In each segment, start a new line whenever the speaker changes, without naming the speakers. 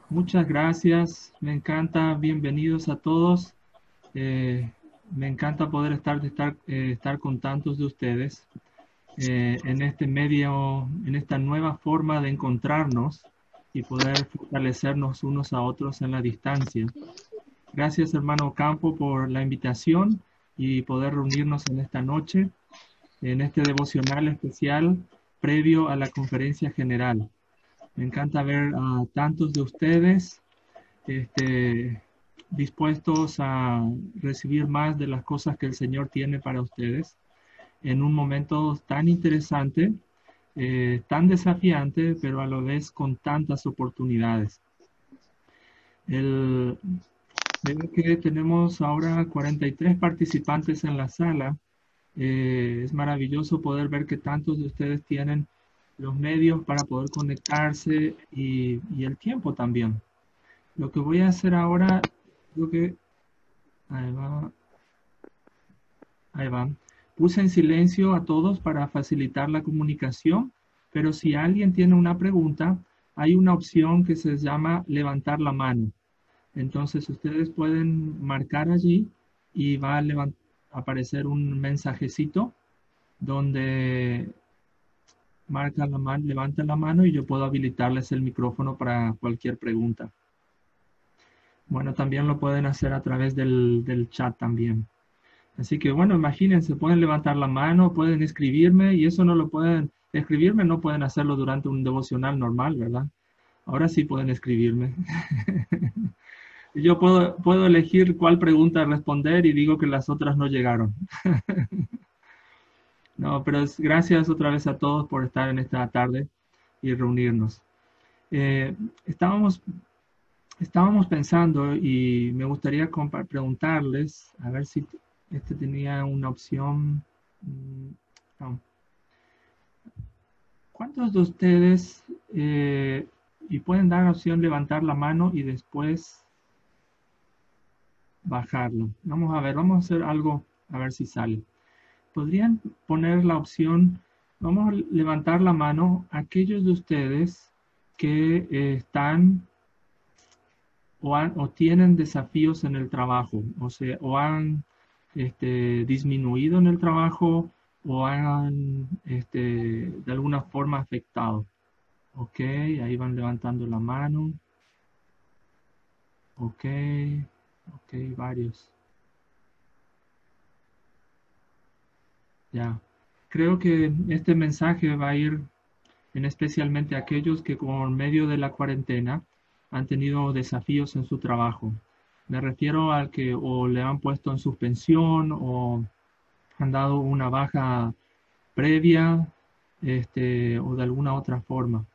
Muchas gracias, me encanta, bienvenidos a todos. Eh, Me encanta poder estar con tantos de ustedes en este medio, en esta nueva forma de encontrarnos y poder fortalecernos unos a otros en la distancia. Gracias, hermano Campo, por la invitación y poder reunirnos en esta noche, en este devocional especial previo a la conferencia general. Me encanta ver a tantos de ustedes este, dispuestos a recibir más de las cosas que el Señor tiene para ustedes en un momento tan interesante, tan desafiante, pero a la vez con tantas oportunidades. El, Veo que tenemos ahora 43 participantes en la sala. Es maravilloso poder ver que tantos de ustedes tienen los medios para poder conectarse y el tiempo también. Lo que voy a hacer ahora, creo que ahí va, ahí va. Puse en silencio a todos para facilitar la comunicación, pero si alguien tiene una pregunta, hay una opción que se llama levantar la mano. Entonces ustedes pueden marcar allí y va a aparecer un mensajecito donde marca la mano, levanta la mano y yo puedo habilitarles el micrófono para cualquier pregunta. Bueno, también lo pueden hacer a través del chat también. Así que bueno, imagínense, pueden levantar la mano, pueden escribirme y eso no lo pueden, escribirme no pueden hacerlo durante un devocional normal, ¿verdad? Ahora sí pueden escribirme. Yo puedo elegir cuál pregunta responder y digo que las otras no llegaron. No, pero gracias otra vez a todos por estar en esta tarde y reunirnos. Eh, estábamos, estábamos pensando y me gustaría preguntarles, a ver si este tenía una opción. No. ¿Cuántos de ustedes, y pueden dar la opción levantar la mano y después bajarlo? Vamos a ver, vamos a hacer algo, a ver si sale. Podrían poner la opción, vamos a levantar la mano aquellos de ustedes que están o tienen desafíos en el trabajo, o sea, o han disminuido en el trabajo o han de alguna forma afectado. Ok, ahí van levantando la mano. Ok, ok, varios. Ya. Creo que este mensaje va a ir en especialmente a aquellos que con medio de la cuarentena han tenido desafíos en su trabajo. Me refiero al que o le han puesto en suspensión o han dado una baja previa, o de alguna otra forma.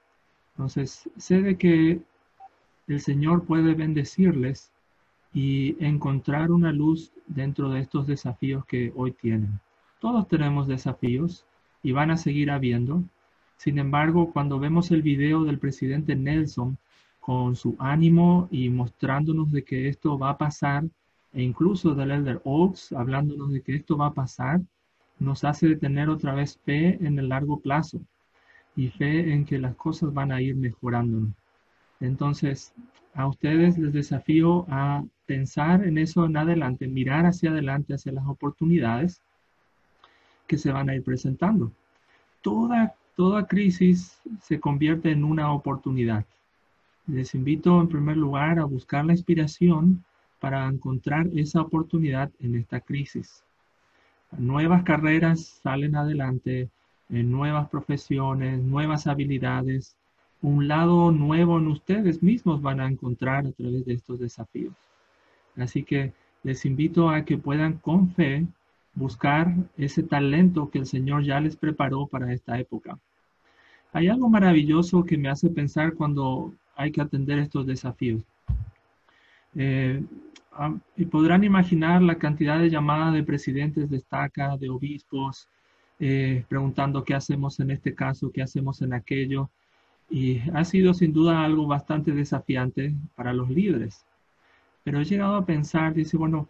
Entonces, sé de que el Señor puede bendecirles y encontrar una luz dentro de estos desafíos que hoy tienen. Todos tenemos desafíos y van a seguir habiendo. Sin embargo, cuando vemos el video del presidente Nelson con su ánimo y mostrándonos de que esto va a pasar, e incluso del Elder Oaks hablándonos de que esto va a pasar, nos hace tener otra vez fe en el largo plazo y fe en que las cosas van a ir mejorando. Entonces, a ustedes les desafío a pensar en eso en adelante, mirar hacia adelante, hacia las oportunidades que se van a ir presentando. Toda crisis se convierte en una oportunidad. Les invito en primer lugar a buscar la inspiración para encontrar esa oportunidad en esta crisis. Nuevas carreras salen adelante, nuevas profesiones, nuevas habilidades, un lado nuevo en ustedes mismos van a encontrar a través de estos desafíos. Así que les invito a que puedan con fe buscar ese talento que el Señor ya les preparó para esta época. Hay algo maravilloso que me hace pensar cuando hay que atender estos desafíos. Eh, y podrán imaginar la cantidad de llamadas de presidentes de estaca, de obispos, preguntando qué hacemos en este caso, qué hacemos en aquello. Y ha sido sin duda algo bastante desafiante para los líderes. Pero he llegado a pensar, dice, bueno,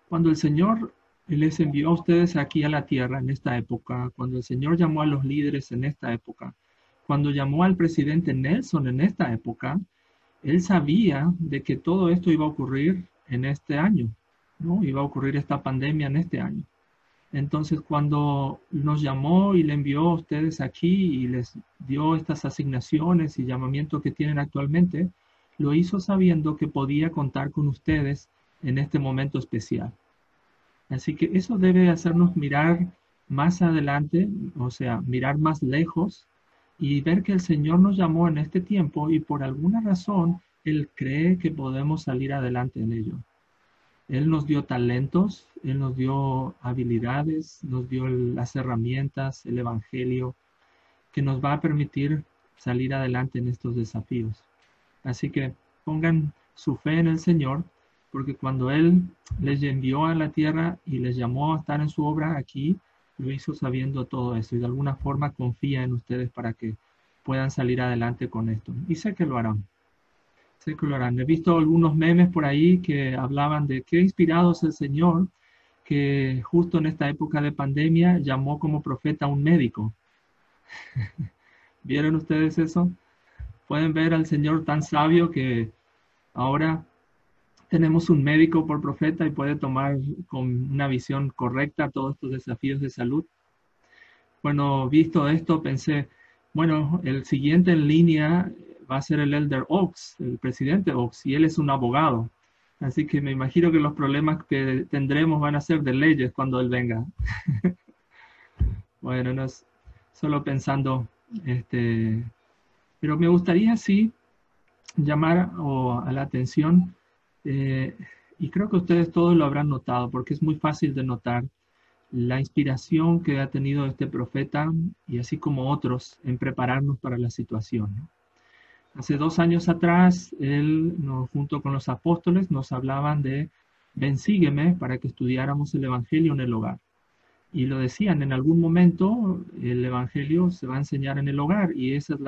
cuando el Señor les envió a ustedes aquí a la tierra en esta época, cuando el Señor llamó a los líderes en esta época, cuando llamó al presidente Nelson en esta época, él sabía de que todo esto iba a ocurrir en este año, ¿no? Iba a ocurrir esta pandemia en este año. Entonces, cuando nos llamó y le envió a ustedes aquí y les dio estas asignaciones y llamamientos que tienen actualmente, lo hizo sabiendo que podía contar con ustedes en este momento especial. Así que eso debe hacernos mirar más adelante, o sea, mirar más lejos y ver que el Señor nos llamó en este tiempo y por alguna razón Él cree que podemos salir adelante en ello. Él nos dio talentos, Él nos dio habilidades, nos dio las herramientas, el Evangelio, que nos va a permitir salir adelante en estos desafíos. Así que pongan su fe en el Señor, porque cuando Él les envió a la tierra y les llamó a estar en su obra aquí, lo hizo sabiendo todo esto y de alguna forma confía en ustedes para que puedan salir adelante con esto. Y sé que lo harán. Sé que lo harán. He visto algunos memes por ahí que hablaban de qué inspirado es el Señor, que justo en esta época de pandemia llamó como profeta a un médico. ¿Vieron ustedes eso? Pueden ver al Señor tan sabio que ahora tenemos un médico por profeta y puede tomar con una visión correcta todos estos desafíos de salud. Bueno, visto esto, pensé, bueno, el siguiente en línea va a ser el Elder Oaks, el presidente Oaks, y él es un abogado. Así que me imagino que los problemas que tendremos van a ser de leyes cuando él venga. Bueno, no es solo pensando, pero me gustaría sí llamar a la atención, y creo que ustedes todos lo habrán notado, porque es muy fácil de notar la inspiración que ha tenido este profeta y así como otros en prepararnos para la situación, ¿no? Hace 2 años atrás, él, junto con los apóstoles, nos hablaban de ven, sígueme para que estudiáramos el Evangelio en el hogar. Y lo decían, en algún momento el Evangelio se va a enseñar en el hogar y esa es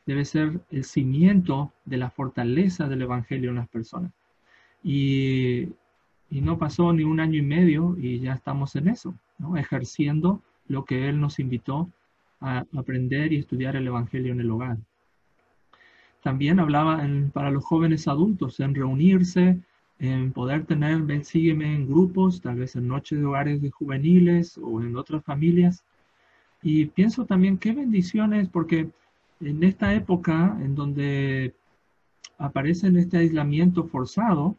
debe ser el cimiento de la fortaleza del Evangelio en las personas. Y no pasó ni 1 año y medio y ya estamos en eso, ¿no? Ejerciendo lo que Él nos invitó a aprender y estudiar el Evangelio en el hogar. También hablaba para los jóvenes adultos, en reunirse, en poder tener, ven, sígueme en grupos, tal vez en noches de hogares de juveniles o en otras familias. Y pienso también qué bendiciones, porque en esta época en donde aparece este aislamiento forzado,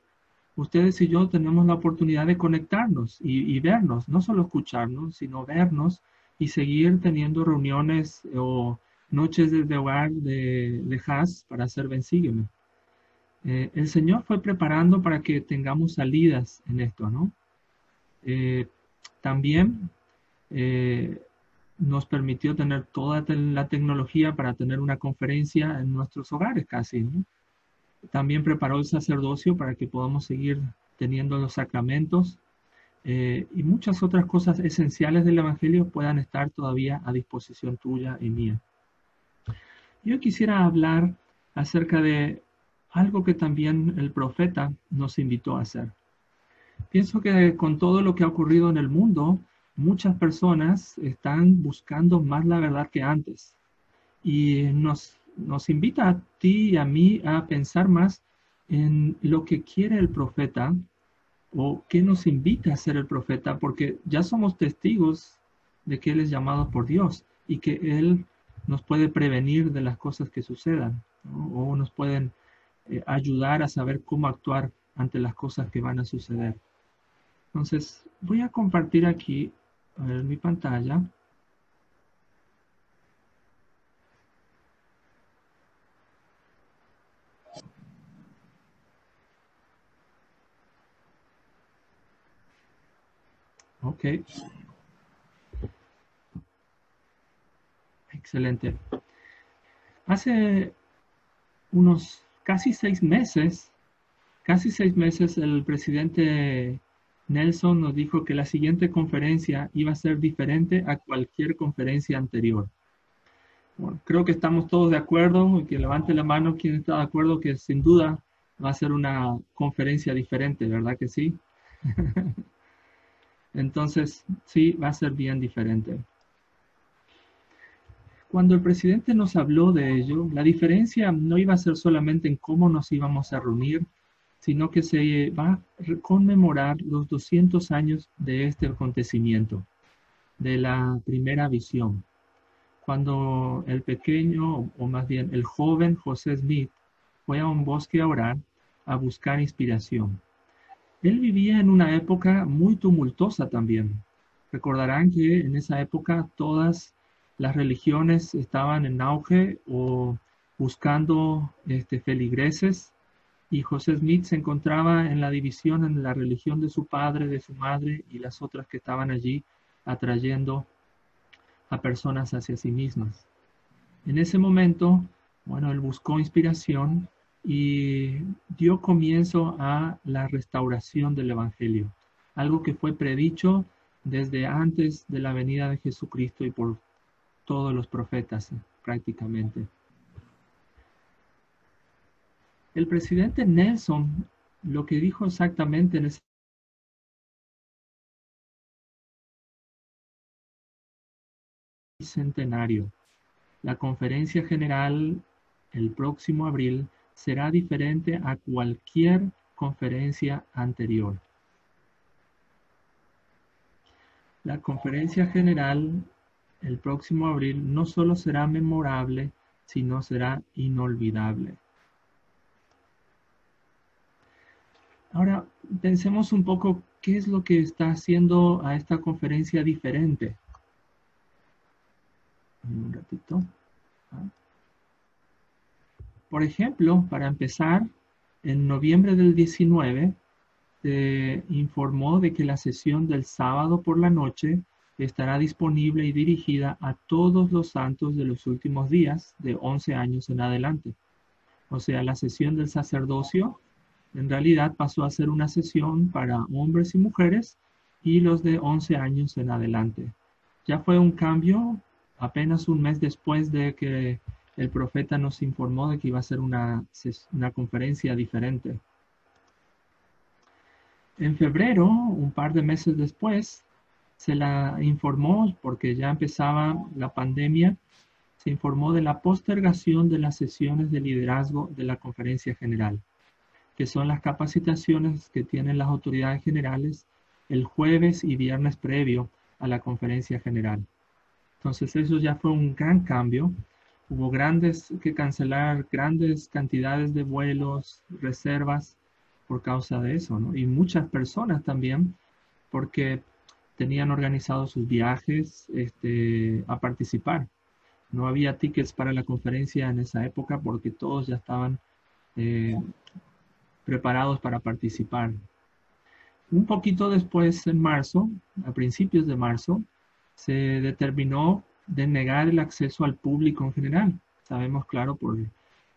ustedes y yo tenemos la oportunidad de conectarnos y vernos, no solo escucharnos, sino vernos y seguir teniendo reuniones o noches de hogar de Haz para hacer Ven, Sígueme. El Señor fue preparando para que tengamos salidas en esto, ¿no? También nos permitió tener toda la tecnología para tener una conferencia en nuestros hogares casi, ¿no? También preparó el sacerdocio para que podamos seguir teniendo los sacramentos y muchas otras cosas esenciales del Evangelio puedan estar todavía a disposición tuya y mía. Yo quisiera hablar acerca de algo que también el profeta nos invitó a hacer. Pienso que con todo lo que ha ocurrido en el mundo, muchas personas están buscando más la verdad que antes. Y nos invita a ti y a mí a pensar más en lo que quiere el profeta o qué nos invita a hacer el profeta, porque ya somos testigos de que Él es llamado por Dios y que Él nos puede prevenir de las cosas que sucedan, ¿no? O nos pueden ayudar a saber cómo actuar ante las cosas que van a suceder. Entonces, voy a compartir aquí mi pantalla. Ok. Excelente. Hace unos casi 6 meses, el presidente Nelson nos dijo que la siguiente conferencia iba a ser diferente a cualquier conferencia anterior. Bueno, creo que estamos todos de acuerdo, y que levante la mano quien está de acuerdo que sin duda va a ser una conferencia diferente, ¿verdad que sí? Entonces, sí, va a ser bien diferente. Cuando el presidente nos habló de ello, la diferencia no iba a ser solamente en cómo nos íbamos a reunir, sino que se va a conmemorar los 200 años de este acontecimiento, de la primera visión, cuando el pequeño, o más bien el joven José Smith, fue a un bosque a orar, a buscar inspiración. Él vivía en una época muy tumultuosa también. Recordarán que en esa época todas las religiones estaban en auge o buscando feligreses, y José Smith se encontraba en la división en la religión de su padre, de su madre y las otras que estaban allí atrayendo a personas hacia sí mismas. En ese momento, bueno, él buscó inspiración y dio comienzo a la restauración del Evangelio, algo que fue predicho desde antes de la venida de Jesucristo y por todos los profetas prácticamente. El presidente Nelson lo que dijo exactamente en ese centenario: la conferencia general el próximo abril será diferente a cualquier conferencia anterior. La conferencia general el próximo abril no solo será memorable, sino será inolvidable. Ahora, pensemos un poco qué es lo que está haciendo a esta conferencia diferente. Un ratito. Por ejemplo, para empezar, en noviembre del 19 se informó de que la sesión del sábado por la noche estará disponible y dirigida a todos los santos de los últimos días de 11 años en adelante. O sea, la sesión del sacerdocio en realidad pasó a ser una sesión para hombres y mujeres y los de 11 años en adelante. Ya fue un cambio apenas un mes después de que el profeta nos informó de que iba a ser una conferencia diferente. En febrero, un par de meses después, se la informó, porque ya empezaba la pandemia, se informó de la postergación de las sesiones de liderazgo de la Conferencia General, que son las capacitaciones que tienen las autoridades generales el jueves y viernes previo a la Conferencia General. Entonces eso ya fue un gran cambio. Hubo que cancelar grandes cantidades de vuelos, reservas por causa de eso, ¿no? Y muchas personas también, porque tenían organizados sus viajes a participar. No había tickets para la conferencia en esa época porque todos ya estaban preparados para participar. Un poquito después, en marzo, a principios de marzo, se determinó de negar el acceso al público en general. Sabemos, claro, por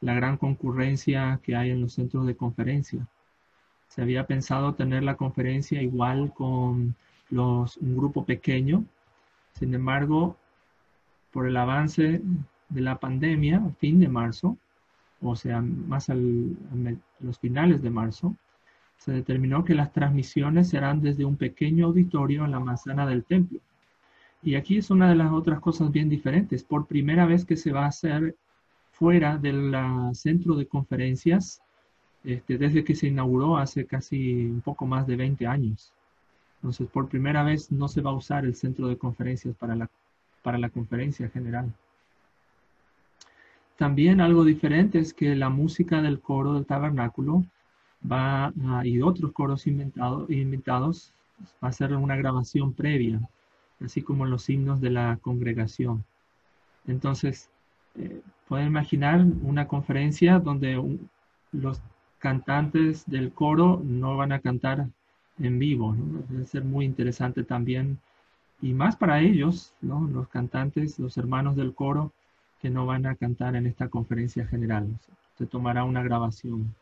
la gran concurrencia que hay en los centros de conferencia. Se había pensado tener la conferencia igual con un grupo pequeño. Sin embargo, por el avance de la pandemia, a fin de marzo, o sea, más a los finales de marzo, se determinó que las transmisiones serán desde un pequeño auditorio en la manzana del templo. Y aquí es una de las otras cosas bien diferentes. Por primera vez que se va a hacer fuera del centro de conferencias, desde que se inauguró hace casi un poco más de 20 años. Entonces, por primera vez no se va a usar el centro de conferencias para la conferencia general. También algo diferente es que la música del coro del tabernáculo y otros coros invitados va a ser una grabación previa, así como los himnos de la congregación. Entonces, pueden imaginar una conferencia donde los cantantes del coro no van a cantar en vivo, ¿no? Debe ser muy interesante también, y más para ellos, ¿no? Los cantantes, los hermanos del coro, que no van a cantar en esta conferencia general. Se tomará una grabación.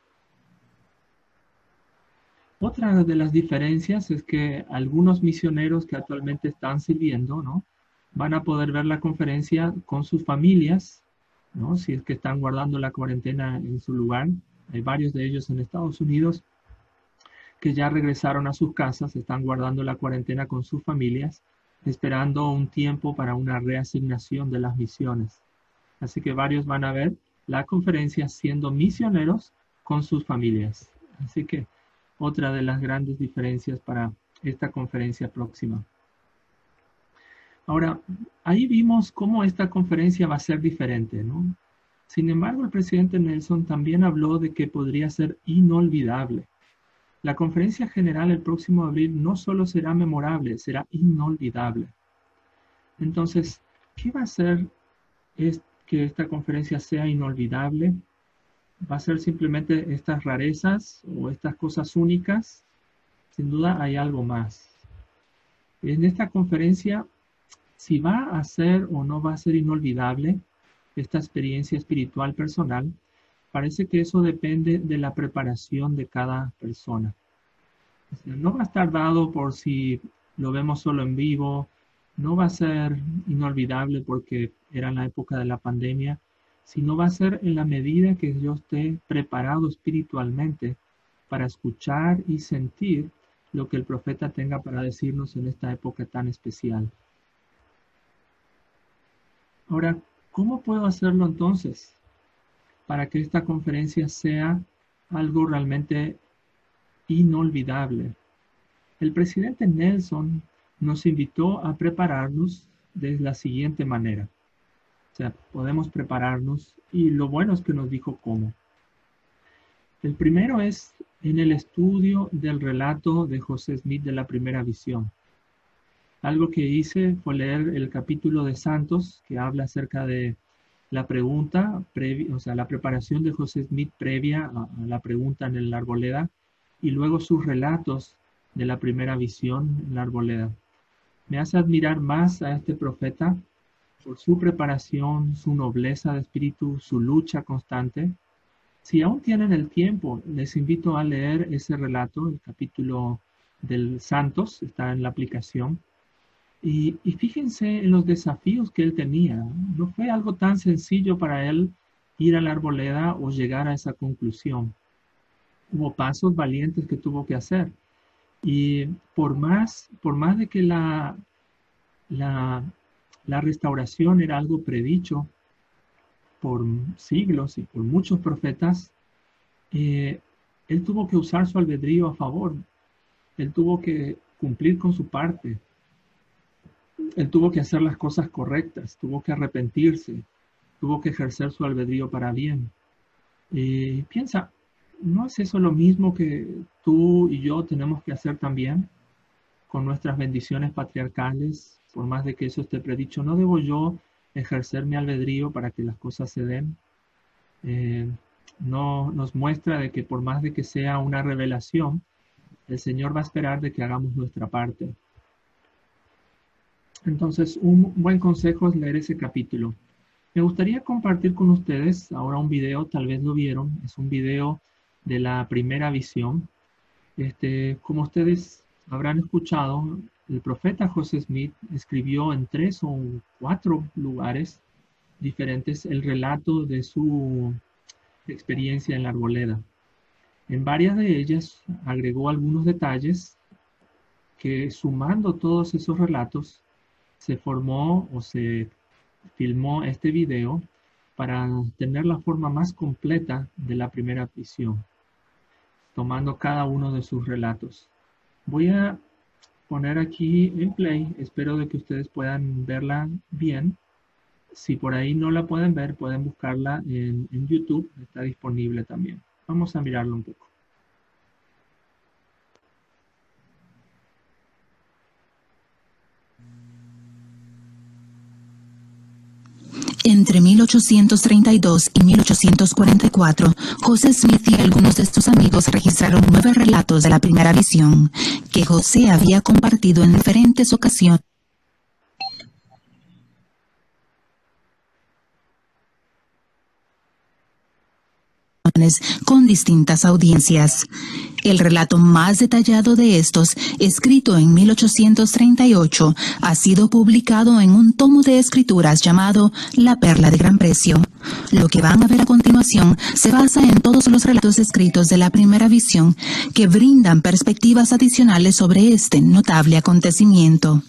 Otra de las diferencias es que algunos misioneros que actualmente están sirviendo, ¿no?, van a poder ver la conferencia con sus familias, ¿no?, si es que están guardando la cuarentena en su lugar. Hay varios de ellos en Estados Unidos que ya regresaron a sus casas, están guardando la cuarentena con sus familias esperando un tiempo para una reasignación de las misiones. Así que varios van a ver la conferencia siendo misioneros con sus familias. Así que otra de las grandes diferencias para esta conferencia próxima. Ahora, ahí vimos cómo esta conferencia va a ser diferente, ¿no? Sin embargo, el presidente Nelson también habló de que podría ser inolvidable. La conferencia general el próximo abril no solo será memorable, será inolvidable. Entonces, ¿qué va a hacer que esta conferencia sea inolvidable? ¿Va a ser simplemente estas rarezas o estas cosas únicas? Sin duda hay algo más. En esta conferencia, si va a ser o no va a ser inolvidable esta experiencia espiritual personal, parece que eso depende de la preparación de cada persona. O sea, no va a estar dado por si lo vemos solo en vivo, no va a ser inolvidable porque era en la época de la pandemia, sino va a ser en la medida que yo esté preparado espiritualmente para escuchar y sentir lo que el profeta tenga para decirnos en esta época tan especial. Ahora, ¿cómo puedo hacerlo entonces para que esta conferencia sea algo realmente inolvidable? El presidente Nelson nos invitó a prepararnos de la siguiente manera. O sea, podemos prepararnos y lo bueno es que nos dijo cómo. El primero es en el estudio del relato de José Smith de la primera visión. Algo que hice fue leer el capítulo de Santos que habla acerca de la pregunta, o sea, la preparación de José Smith previa a la pregunta en la arboleda y luego sus relatos de la primera visión en la arboleda. Me hace admirar más a este profeta por su preparación, su nobleza de espíritu, su lucha constante. Si aún tienen el tiempo, les invito a leer ese relato, el capítulo del Santos, está en la aplicación. Y fíjense en los desafíos que él tenía. No fue algo tan sencillo para él ir a la arboleda o llegar a esa conclusión. Hubo pasos valientes que tuvo que hacer. Y por más de que la restauración era algo predicho por siglos y por muchos profetas, él tuvo que usar su albedrío a favor. Él tuvo que cumplir con su parte. Él tuvo que hacer las cosas correctas, tuvo que arrepentirse, tuvo que ejercer su albedrío para bien. Piensa, ¿no es eso lo mismo que tú y yo tenemos que hacer también con nuestras bendiciones patriarcales? Por más de que eso esté predicho, ¿no debo yo ejercer mi albedrío para que las cosas se den? No nos muestra de que por más de que sea una revelación, el Señor va a esperar de que hagamos nuestra parte. Entonces, un buen consejo es leer ese capítulo. Me gustaría compartir con ustedes ahora un video, tal vez lo vieron, es un video de la primera visión. Como ustedes habrán escuchado, el profeta José Smith escribió en 3 o 4 lugares diferentes el relato de su experiencia en la arboleda. En varias de ellas agregó algunos detalles que, sumando todos esos relatos, se formó o se filmó este video para tener la forma más completa de la primera visión, tomando cada uno de sus relatos. Voy a poner aquí en play, espero de que ustedes puedan verla bien. Si por ahí no la pueden ver, pueden buscarla en YouTube, está disponible también. Vamos a mirarlo un poco.
Entre 1832 y 1844, José Smith y algunos de sus amigos registraron 9 relatos de la primera visión, que José había compartido en diferentes ocasiones con distintas audiencias. El relato más detallado de estos, escrito en 1838, ha sido publicado en un tomo de escrituras llamado La Perla de Gran Precio. Lo que van a ver a continuación se basa en todos los relatos escritos de la primera visión que brindan perspectivas adicionales sobre este notable acontecimiento.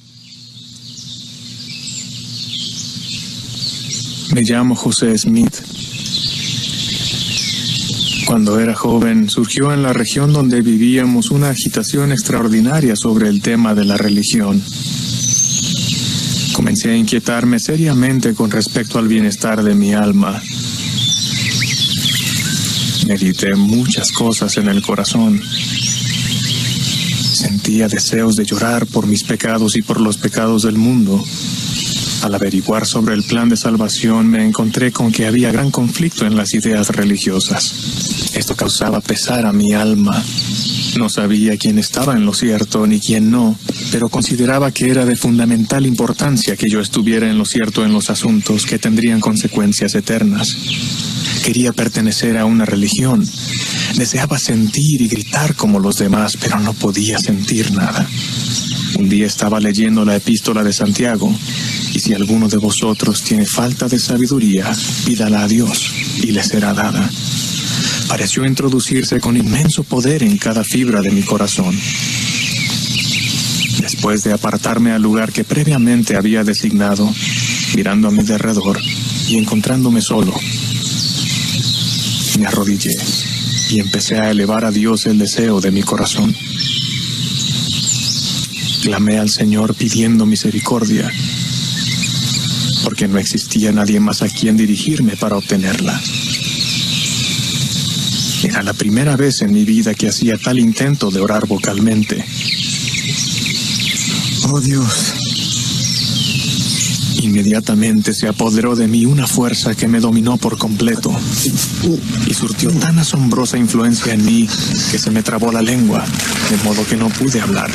Me llamo José Smith. Cuando era joven, surgió en la región donde vivíamos una agitación extraordinaria sobre el tema de la religión. Comencé a inquietarme seriamente con respecto al bienestar de mi alma. Medité muchas cosas en el corazón. Sentía deseos de llorar por mis pecados y por los pecados del mundo. Al averiguar sobre el plan de salvación, me encontré con que había gran conflicto en las ideas religiosas. Esto causaba pesar a mi alma. No sabía quién estaba en lo cierto ni quién no, pero consideraba que era de fundamental importancia que yo estuviera en lo cierto en los asuntos que tendrían consecuencias eternas. Quería pertenecer a una religión. Deseaba sentir y gritar como los demás, pero no podía sentir nada. Un día estaba leyendo la epístola de Santiago, y si alguno de vosotros tiene falta de sabiduría, pídala a Dios, y le será dada. Pareció introducirse con inmenso poder en cada fibra de mi corazón. Después de apartarme al lugar que previamente había designado, mirando a mi derredor y encontrándome solo, me arrodillé y empecé a elevar a Dios el deseo de mi corazón. Clamé al Señor pidiendo misericordia, porque no existía nadie más a quien dirigirme para obtenerla. Era la primera vez en mi vida que hacía tal intento de orar vocalmente.
Oh Dios.
Inmediatamente se apoderó de mí una fuerza que me dominó por completo y surtió tan asombrosa influencia en mí que se me trabó la lengua, de modo que no pude hablar.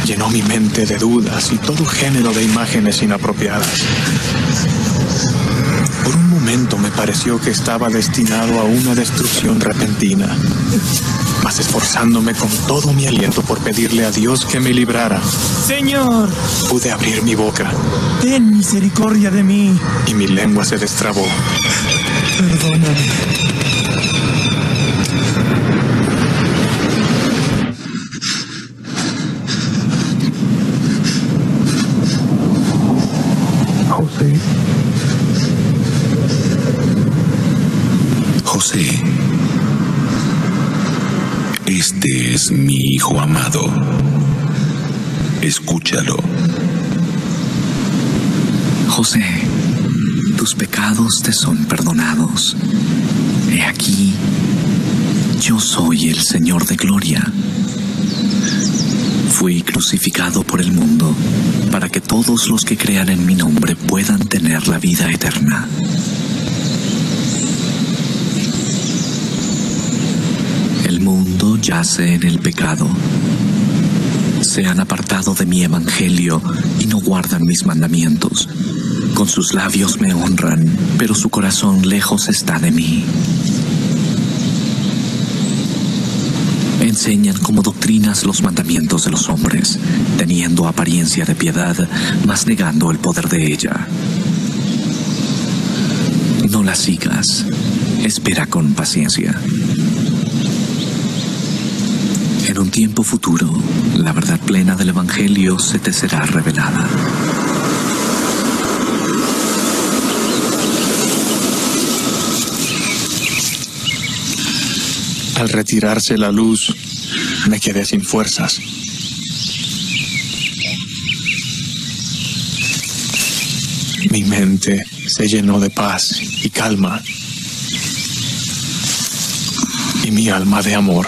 Llenó mi mente de dudas y todo género de imágenes inapropiadas. Por un momento me pareció que estaba destinado a una destrucción repentina, mas esforzándome con todo mi aliento por pedirle a Dios que me librara,
Señor,
pude abrir mi boca.
Ten misericordia de mí.
Y mi lengua se destrabó.
Perdóname.
José, este es mi hijo amado. Escúchalo.
José, tus pecados te son perdonados. He aquí, yo soy el Señor de gloria. Fui crucificado por el mundo para que todos los que crean en mi nombre puedan tener la vida eterna. El mundo yace en el pecado. Se han apartado de mi evangelio y no guardan mis mandamientos. Con sus labios me honran, pero su corazón lejos está de mí. Enseñan como doctrinas los mandamientos de los hombres, teniendo apariencia de piedad, mas negando el poder de ella. No la sigas, espera con paciencia. En un tiempo futuro, la verdad plena del Evangelio se te será revelada.
Al retirarse la luz, me quedé sin fuerzas. Mi mente se llenó de paz y calma, y mi alma de amor.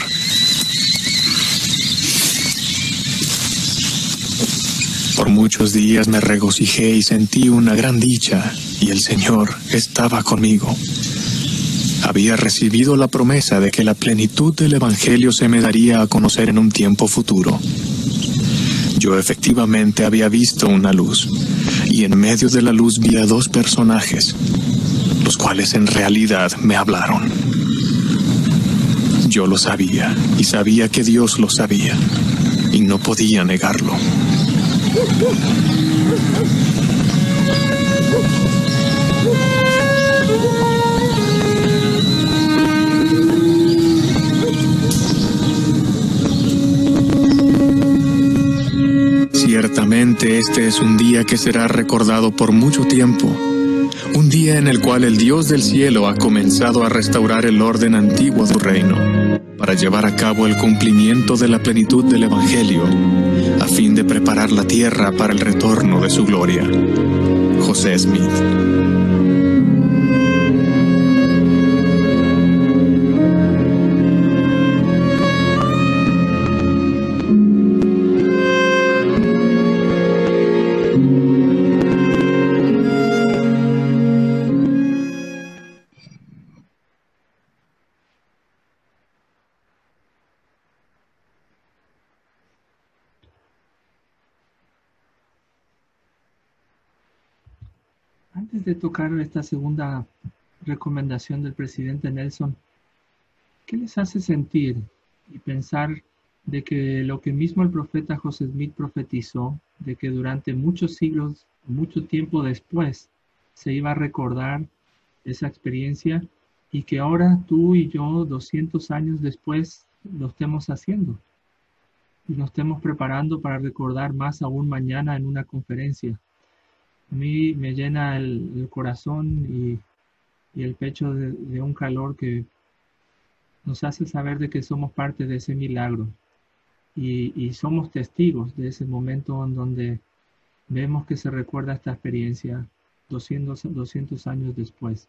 Por muchos días me regocijé y sentí una gran dicha, y el Señor estaba conmigo. Había recibido la promesa de que la plenitud del Evangelio se me daría a conocer en un tiempo futuro. Yo efectivamente había visto una luz, y en medio de la luz vi a dos personajes, los cuales en realidad me hablaron. Yo lo sabía, y sabía que Dios lo sabía, y no podía negarlo. Ciertamente este es un día que será recordado por mucho tiempo, Un día en el cual el Dios del cielo ha comenzado a restaurar el orden antiguo de su reino, para llevar a cabo el cumplimiento de la plenitud del Evangelio, a fin de preparar la tierra para el retorno de su gloria. José Smith.
Antes de tocar esta segunda recomendación del presidente Nelson, ¿qué les hace sentir y pensar de que lo que mismo el profeta José Smith profetizó, de que durante muchos siglos, mucho tiempo después, se iba a recordar esa experiencia y que ahora tú y yo, 200 años después, lo estemos haciendo y nos estemos preparando para recordar más aún mañana en una conferencia? A mí me llena el corazón y el pecho de un calor que nos hace saber de que somos parte de ese milagro y somos testigos de ese momento en donde vemos que se recuerda esta experiencia 200 años después.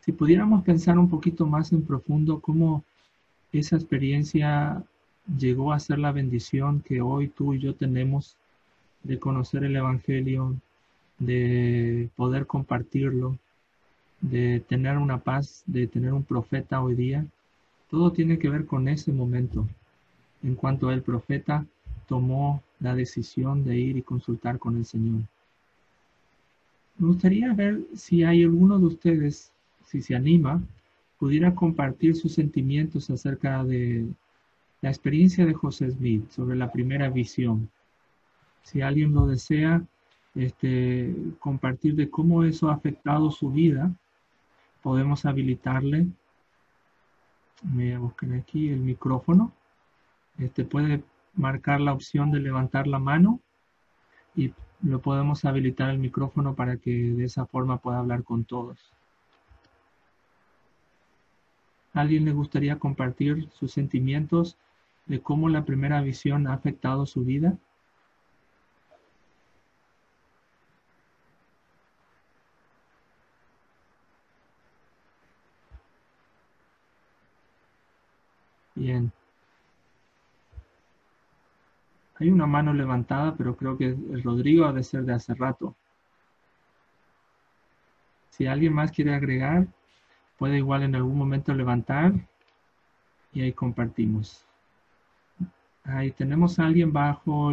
Si pudiéramos pensar un poquito más en profundo cómo esa experiencia llegó a ser la bendición que hoy tú y yo tenemos de conocer el Evangelio, de poder compartirlo, de tener una paz, de tener un profeta hoy día. Todo tiene que ver con ese momento, en cuanto el profeta tomó la decisión de ir y consultar con el Señor. Me gustaría ver si hay alguno de ustedes, si se anima, pudiera compartir sus sentimientos acerca de la experiencia de José Smith sobre la primera visión. Si alguien lo desea, compartir de cómo eso ha afectado su vida, podemos habilitarle. Me busquen aquí el micrófono. Puede marcar la opción de levantar la mano y lo podemos habilitar el micrófono para que de esa forma pueda hablar con todos. ¿A alguien le gustaría compartir sus sentimientos de cómo la primera visión ha afectado su vida? Bien. Hay una mano levantada, pero creo que el Rodrigo ha de ser de hace rato. Si alguien más quiere agregar, puede igual en algún momento levantar y ahí compartimos. Ahí tenemos a alguien bajo,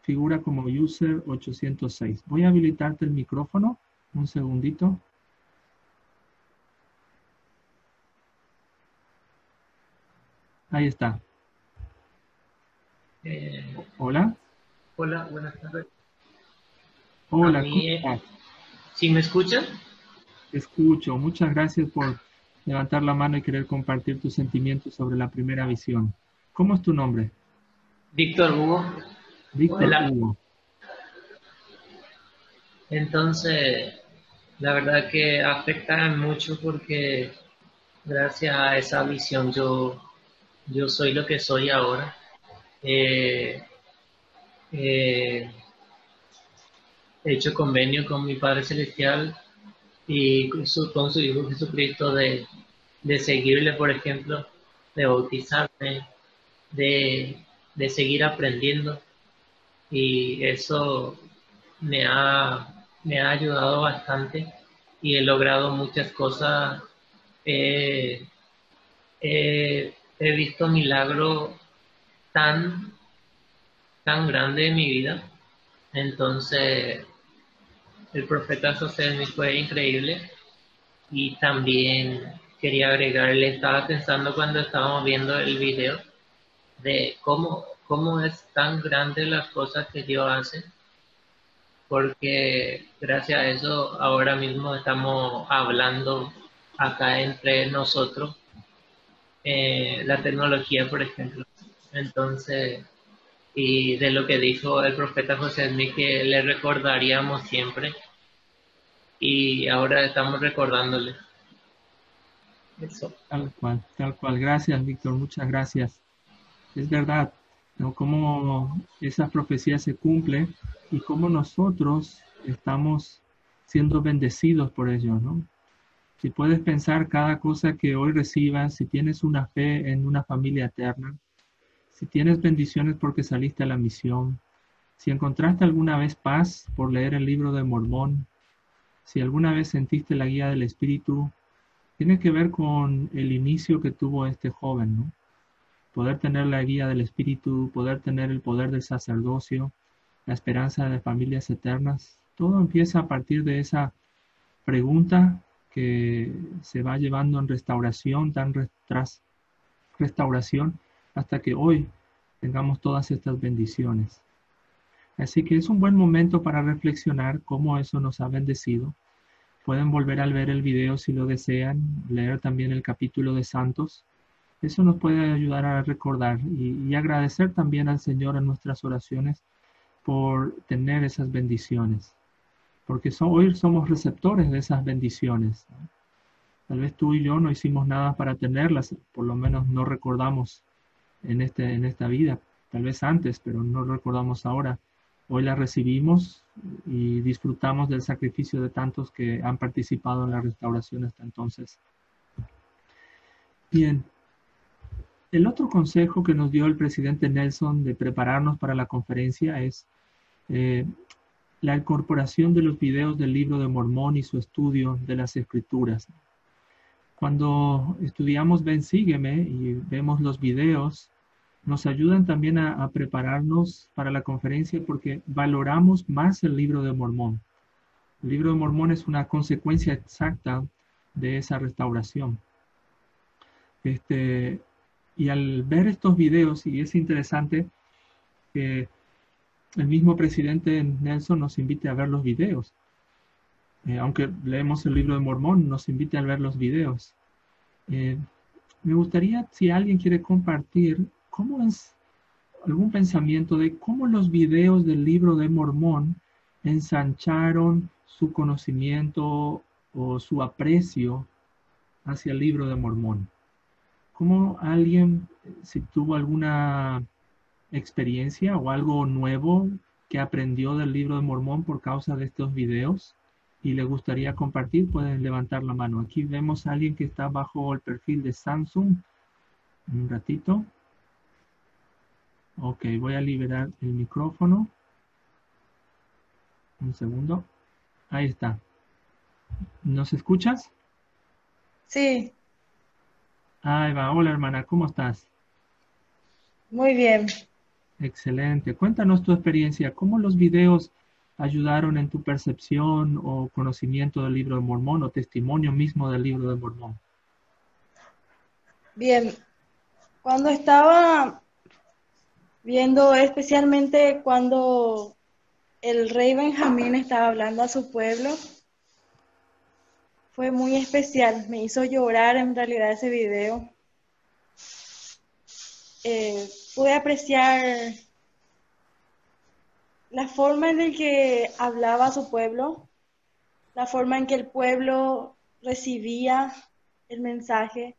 figura como user 806. Voy a habilitarte el micrófono, un segundito. Ahí está. Hola.
Hola, buenas tardes.
Hola,
A
¿cómo
mí,
estás?
¿sí me escuchan?
Te escucho. Muchas gracias por levantar la mano y querer compartir tus sentimientos sobre la primera visión. ¿Cómo es tu nombre?
Víctor Hugo.
Víctor
Hola.
Hugo.
Entonces, la verdad que afecta mucho porque gracias a esa visión yo soy lo que soy ahora. He hecho convenio con mi Padre Celestial y con su Hijo Jesucristo de seguirle, por ejemplo, de bautizarme, de seguir aprendiendo, y eso me ha ayudado bastante y he logrado muchas cosas. He, he visto milagros tan, tan grandes en mi vida. Entonces, el profeta José Smith fue increíble. Y también quería agregarle, estaba pensando cuando estábamos viendo el video de cómo es tan grande las cosas que Dios hace, porque gracias a eso ahora mismo estamos hablando acá entre nosotros, la tecnología, por ejemplo. Entonces, y de lo que dijo el profeta José Smith, que le recordaríamos siempre, y ahora estamos recordándoles eso.
Tal cual, tal cual. Gracias, Víctor, muchas gracias. Es verdad, ¿no? Cómo esa profecía se cumple y cómo nosotros estamos siendo bendecidos por ello, ¿no? Si puedes pensar cada cosa que hoy recibas, si tienes una fe en una familia eterna, si tienes bendiciones porque saliste a la misión, si encontraste alguna vez paz por leer el libro de Mormón, si alguna vez sentiste la guía del Espíritu, tiene que ver con el inicio que tuvo este joven, ¿no? Poder tener la guía del Espíritu, poder tener el poder del sacerdocio, la esperanza de familias eternas. Todo empieza a partir de esa pregunta que se va llevando en restauración, tras restauración, hasta que hoy tengamos todas estas bendiciones. Así que es un buen momento para reflexionar cómo eso nos ha bendecido. Pueden volver a ver el video si lo desean, leer también el capítulo de Santos. Eso nos puede ayudar a recordar y agradecer también al Señor en nuestras oraciones por tener esas bendiciones. Porque hoy somos receptores de esas bendiciones, ¿no? Tal vez tú y yo no hicimos nada para tenerlas, por lo menos no recordamos en esta vida. Tal vez antes, pero no recordamos ahora. Hoy las recibimos y disfrutamos del sacrificio de tantos que han participado en la restauración hasta entonces. Bien. El otro consejo que nos dio el presidente Nelson de prepararnos para la conferencia es la incorporación de los videos del libro de Mormón y su estudio de las Escrituras. Cuando estudiamos Ven, Sígueme y vemos los videos, nos ayudan también a prepararnos para la conferencia porque valoramos más el libro de Mormón. El libro de Mormón es una consecuencia exacta de esa restauración. Y al ver estos videos, y es interesante que el mismo presidente Nelson nos invite a ver los videos. Aunque leemos el libro de Mormón, nos invite a ver los videos. Me gustaría, si alguien quiere compartir, ¿cómo es algún pensamiento de cómo los videos del libro de Mormón ensancharon su conocimiento o su aprecio hacia el libro de Mormón? ¿Cómo alguien, si tuvo alguna experiencia o algo nuevo que aprendió del libro de Mormón por causa de estos videos y le gustaría compartir, pueden levantar la mano? Aquí vemos a alguien que está bajo el perfil de Samsung. Un ratito. Ok, voy a liberar el micrófono. Un segundo. Ahí está. ¿Nos escuchas?
Sí.
Ahí va. Hola, hermana. ¿Cómo estás?
Muy bien.
Excelente. Cuéntanos tu experiencia. ¿Cómo los videos ayudaron en tu percepción o conocimiento del libro de Mormón o testimonio mismo del libro de Mormón?
Bien. Cuando estaba viendo, especialmente cuando el rey Benjamín estaba hablando a su pueblo, fue muy especial. Me hizo llorar en realidad ese video. Pude apreciar la forma en la que hablaba a su pueblo, la forma en que el pueblo recibía el mensaje.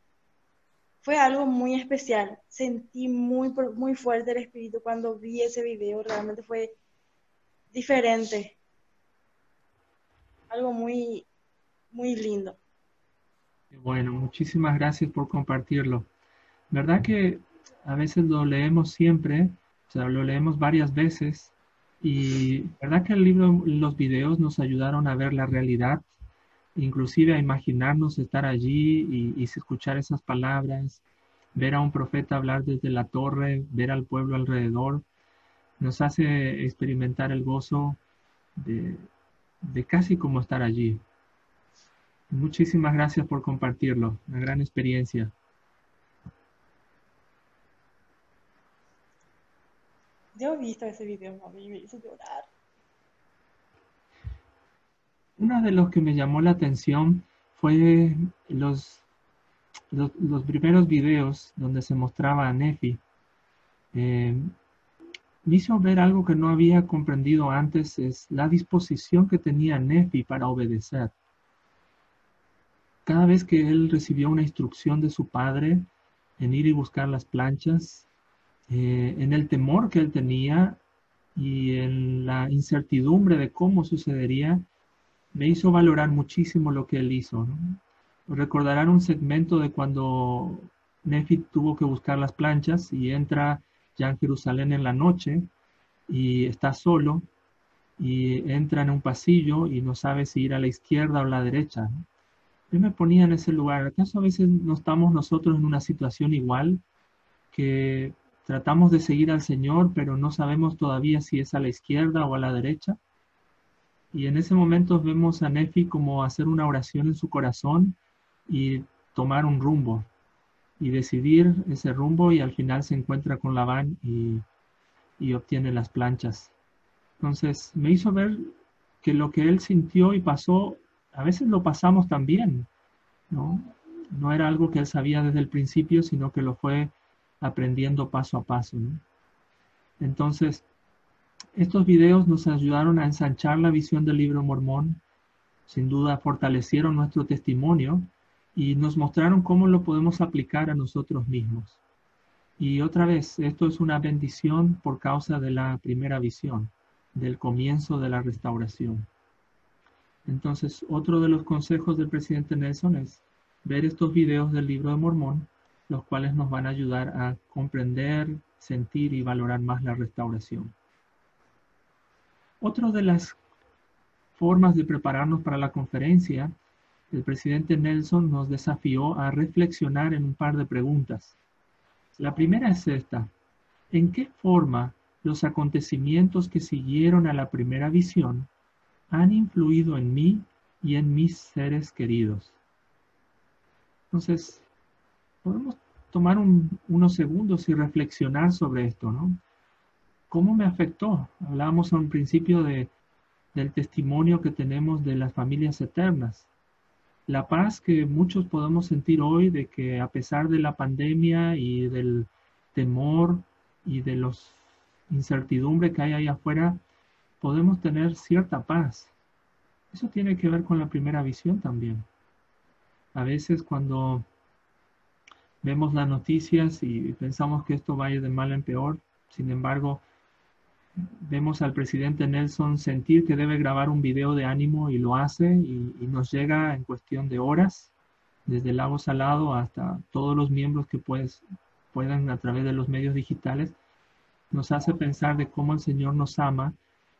Fue algo muy especial. Sentí muy fuerte el espíritu cuando vi ese video. Realmente fue diferente. Algo muy lindo.
Bueno, muchísimas gracias por compartirlo. ¿Verdad que a veces lo leemos siempre? O sea, lo leemos varias veces. Y ¿verdad que el libro, los videos nos ayudaron a ver la realidad? Inclusive a imaginarnos estar allí y escuchar esas palabras, ver a un profeta hablar desde la torre, ver al pueblo alrededor, nos hace experimentar el gozo de casi como estar allí. Muchísimas gracias por compartirlo, una gran experiencia.
Yo he visto ese video, mami, me hizo llorar.
Uno de los que me llamó la atención fue los primeros videos donde se mostraba a Nefi. me hizo ver algo que no había comprendido antes, es la disposición que tenía Nefi para obedecer. Cada vez que él recibió una instrucción de su padre en ir y buscar las planchas, en el temor que él tenía y en la incertidumbre de cómo sucedería, me hizo valorar muchísimo lo que él hizo, ¿no? Recordarán un segmento de cuando Nefi tuvo que buscar las planchas y entra ya en Jerusalén en la noche y está solo y entra en un pasillo y no sabe si ir a la izquierda o a la derecha, ¿no? Yo me ponía en ese lugar. ¿Acaso a veces no estamos nosotros en una situación igual, que tratamos de seguir al Señor, pero no sabemos todavía si es a la izquierda o a la derecha? Y en ese momento vemos a Nefi como hacer una oración en su corazón y tomar un rumbo y decidir ese rumbo, y al final se encuentra con Labán y obtiene las planchas. Entonces me hizo ver que lo que él sintió y pasó, a veces lo pasamos también, ¿no? No era algo que él sabía desde el principio, sino que lo fue aprendiendo paso a paso, ¿no? Entonces, estos videos nos ayudaron a ensanchar la visión del libro de Mormón, sin duda fortalecieron nuestro testimonio y nos mostraron cómo lo podemos aplicar a nosotros mismos. Y otra vez, esto es una bendición por causa de la primera visión, del comienzo de la restauración. Entonces, otro de los consejos del presidente Nelson es ver estos videos del libro de Mormón, los cuales nos van a ayudar a comprender, sentir y valorar más la restauración. Otra de las formas de prepararnos para la conferencia, el presidente Nelson nos desafió a reflexionar en un par de preguntas. La primera es esta: ¿en qué forma los acontecimientos que siguieron a la primera visión han influido en mí y en mis seres queridos? Entonces, podemos tomar unos segundos y reflexionar sobre esto, ¿no? ¿Cómo me afectó? Hablábamos al principio del testimonio que tenemos de las familias eternas. La paz que muchos podemos sentir hoy de que a pesar de la pandemia y del temor y de la incertidumbre que hay ahí afuera, podemos tener cierta paz. Eso tiene que ver con la primera visión también. A veces cuando vemos las noticias y pensamos que esto va a ir de mal en peor, sin embargo, vemos al presidente Nelson sentir que debe grabar un video de ánimo y lo hace, y nos llega en cuestión de horas, desde el Lago Salado hasta todos los miembros que puedan a través de los medios digitales. Nos hace pensar de cómo el Señor nos ama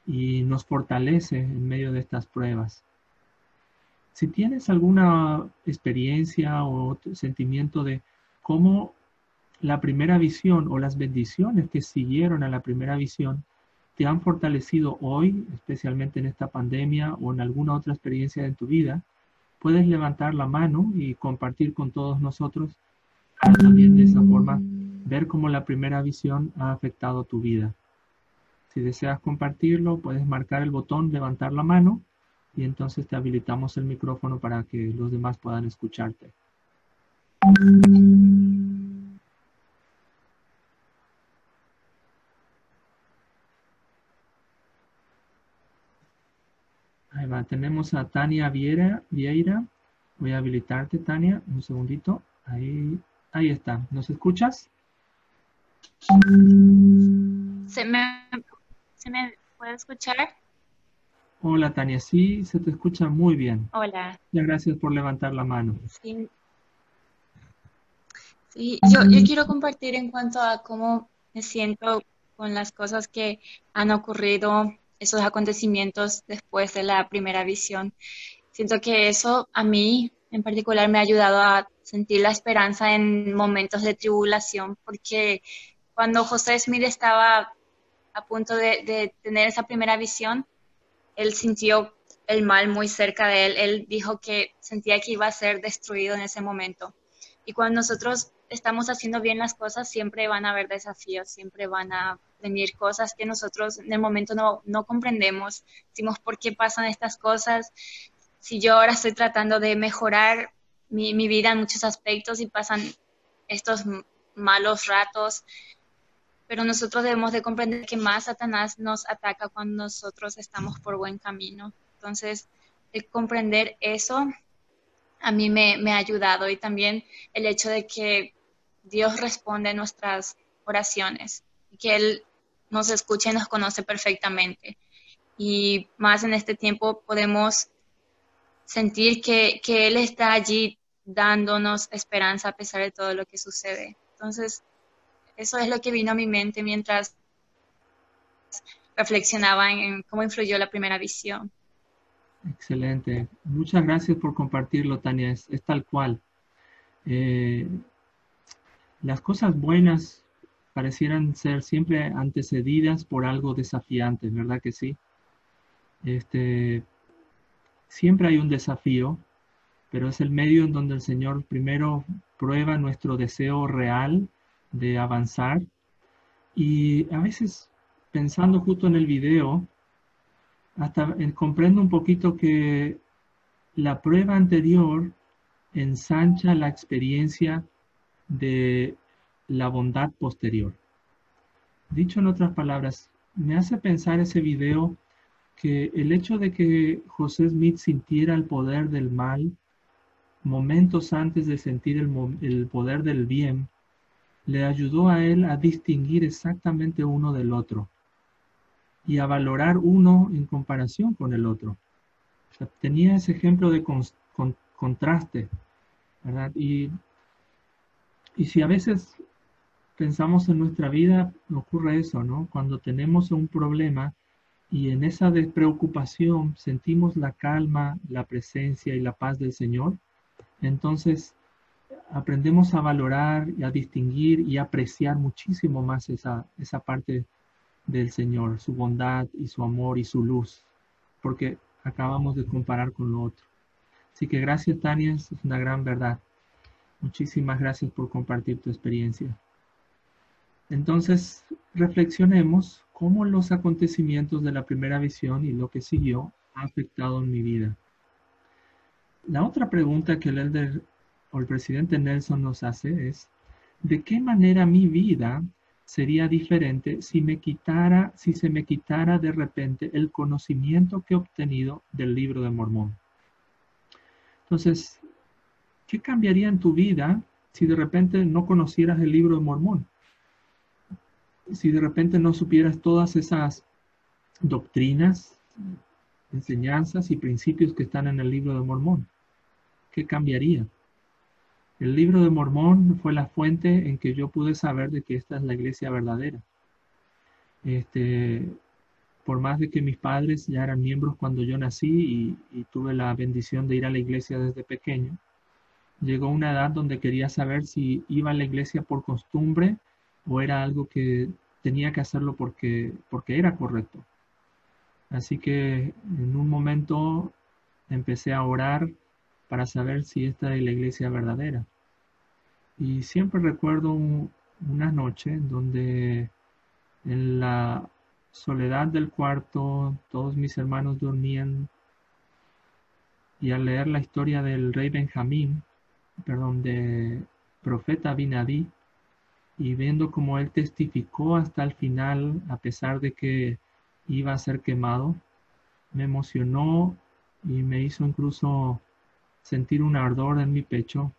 y nos fortalece en medio de estas pruebas. Si tienes alguna experiencia o sentimiento de cómo la primera visión o las bendiciones que siguieron a la primera visión te han fortalecido hoy, especialmente en esta pandemia o en alguna otra experiencia de tu vida, puedes levantar la mano y compartir con todos nosotros, para también de esa forma ver cómo la primera visión ha afectado tu vida. Si deseas compartirlo, puedes marcar el botón levantar la mano y entonces te habilitamos el micrófono para que los demás puedan escucharte. Ahí va, tenemos a Tania Vieira. Voy a habilitarte, Tania, un segundito. Ahí está. ¿Nos escuchas?
¿Se me puede escuchar?
Hola, Tania. Sí, se te escucha muy bien.
Hola.
Muchas gracias por levantar la mano.
Sí, yo quiero compartir en cuanto a cómo me siento con las cosas que han ocurrido, esos acontecimientos después de la primera visión. Siento que eso a mí en particular me ha ayudado a sentir la esperanza en momentos de tribulación, porque cuando José Smith estaba a punto de tener esa primera visión, él sintió el mal muy cerca de él. Él dijo que sentía que iba a ser destruido en ese momento. Y cuando nosotros estamos haciendo bien las cosas, siempre van a haber desafíos, siempre van a venir cosas que nosotros en el momento no comprendemos. Decimos, ¿por qué pasan estas cosas? Si yo ahora estoy tratando de mejorar mi vida en muchos aspectos y pasan estos malos ratos. pero nosotros debemos de comprender que más Satanás nos ataca cuando nosotros estamos por buen camino. Entonces, el comprender eso a mí me ha ayudado, y también el hecho de que Dios responde a nuestras oraciones, que Él nos escucha y nos conoce perfectamente. Y más en este tiempo podemos sentir que Él está allí dándonos esperanza a pesar de todo lo que sucede. Entonces, eso es lo que vino a mi mente mientras reflexionaba en cómo influyó la primera visión.
Excelente. Muchas gracias por compartirlo, Tania. Es tal cual. Las cosas buenas parecieran ser siempre antecedidas por algo desafiante, ¿verdad que sí? Siempre hay un desafío, pero es el medio en donde el Señor primero prueba nuestro deseo real de avanzar. Y a veces, pensando justo en el video, hasta comprendo un poquito que la prueba anterior ensancha la experiencia de la bondad posterior. Dicho en otras palabras, me hace pensar ese video que el hecho de que José Smith sintiera el poder del mal momentos antes de sentir el poder del bien, le ayudó a él a distinguir exactamente uno del otro y a valorar uno en comparación con el otro. O sea, tenía ese ejemplo de contraste, ¿verdad? Y si a veces pensamos en nuestra vida, ocurre eso, ¿no? Cuando tenemos un problema y en esa despreocupación sentimos la calma, la presencia y la paz del Señor, entonces aprendemos a valorar y a distinguir y a apreciar muchísimo más esa parte del Señor, su bondad y su amor y su luz, porque acabamos de comparar con lo otro. Así que gracias, Tania, es una gran verdad. Muchísimas gracias por compartir tu experiencia. Entonces, reflexionemos cómo los acontecimientos de la primera visión y lo que siguió ha afectado en mi vida. La otra pregunta que el elder o el presidente Nelson nos hace es, ¿de qué manera mi vida sería diferente si se me quitara de repente el conocimiento que he obtenido del Libro de Mormón? Entonces, ¿qué cambiaría en tu vida si de repente no conocieras el Libro de Mormón? Si de repente no supieras todas esas doctrinas, enseñanzas y principios que están en el Libro de Mormón, ¿qué cambiaría? El Libro de Mormón fue la fuente en que yo pude saber de que esta es la iglesia verdadera. Por más de que mis padres ya eran miembros cuando yo nací y tuve la bendición de ir a la iglesia desde pequeño, llegó una edad donde quería saber si iba a la iglesia por costumbre o era algo que tenía que hacerlo porque era correcto. Así que en un momento empecé a orar para saber si esta es la iglesia verdadera. Y siempre recuerdo una noche donde en la soledad del cuarto todos mis hermanos dormían y al leer la historia del rey Benjamín, de profeta Abinadí, y viendo cómo él testificó hasta el final a pesar de que iba a ser quemado, me emocionó y me hizo incluso sentir un ardor en mi pecho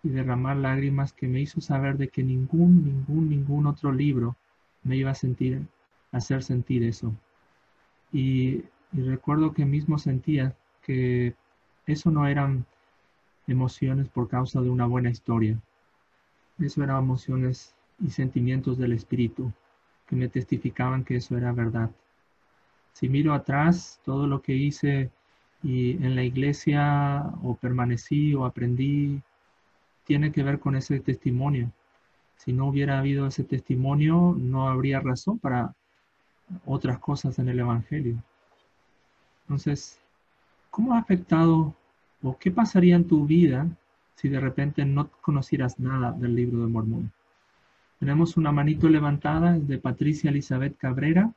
y derramar lágrimas que me hizo saber de que ningún otro libro me iba a hacer sentir eso. Y recuerdo que mismo sentía que eso no eran emociones por causa de una buena historia. Eso eran emociones y sentimientos del Espíritu que me testificaban que eso era verdad. Si miro atrás, todo lo que hice y en la iglesia o permanecí o aprendí tiene que ver con ese testimonio. Si no hubiera habido ese testimonio, no habría razón para otras cosas en el Evangelio. Entonces, ¿cómo ha afectado o qué pasaría en tu vida si de repente no conocieras nada del Libro de Mormón? Tenemos una manito levantada de Patricia Elizabeth Cabrera.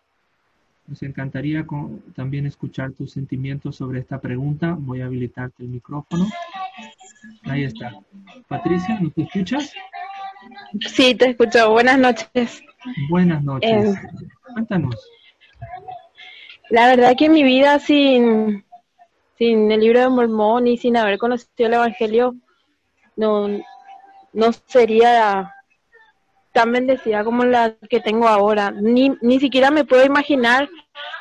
Nos encantaría también escuchar tus sentimientos sobre esta pregunta. Voy a habilitarte el micrófono. Ahí está. Patricia, ¿nos escuchas?
Sí, te escucho. Buenas noches.
Buenas noches.
Eh,
Cuéntanos.
la verdad que mi vida sin el libro de Mormón y sin haber conocido el Evangelio no, no sería tan bendecida como la que tengo ahora. Ni siquiera me puedo imaginar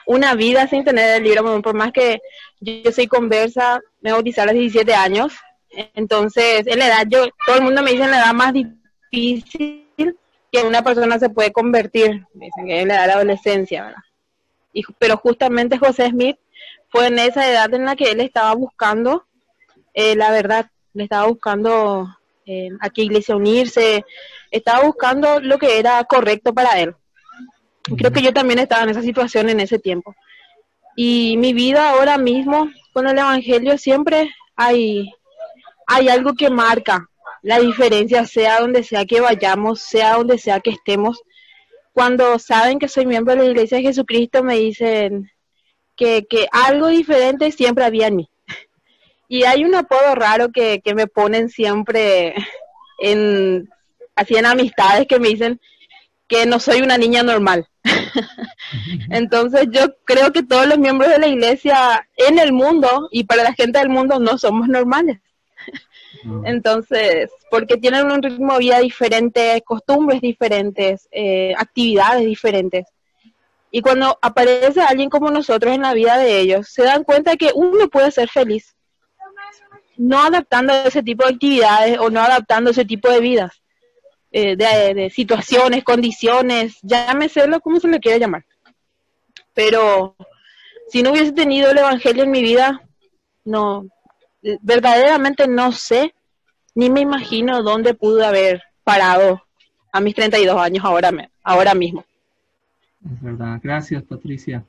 una vida sin tener el libro de Mormón, por más que yo soy conversa, me bauticé a los 17 años, entonces en la edad, todo el mundo me dice en la edad más difícil que una persona se puede convertir, me dicen que es la edad de la adolescencia, ¿verdad? Pero justamente José Smith fue en esa edad en la que él estaba buscando la verdad, le estaba buscando a qué iglesia unirse, estaba buscando lo que era correcto para él. Y creo que yo también estaba en esa situación en ese tiempo. Y mi vida ahora mismo con el Evangelio siempre hay algo que marca la diferencia, sea donde sea que vayamos, sea donde sea que estemos. Cuando saben que soy miembro de la Iglesia de Jesucristo, me dicen que algo diferente siempre había en mí. Y hay un apodo raro que me ponen siempre así en amistades, que me dicen que no soy una niña normal. Entonces yo creo que todos los miembros de la iglesia en el mundo y para la gente del mundo no somos normales. Entonces, porque tienen un ritmo de vida diferente, costumbres diferentes, actividades diferentes. Y cuando aparece alguien como nosotros en la vida de ellos, se dan cuenta que uno puede ser feliz, no adaptando ese tipo de actividades o no adaptando ese tipo de vidas, de situaciones, condiciones, llámeselo como se le quiera llamar. Pero si no hubiese tenido el Evangelio en mi vida, no, verdaderamente no sé, ni me imagino dónde pude haber parado a mis 32 años ahora mismo.
Es verdad. Gracias, Patricia.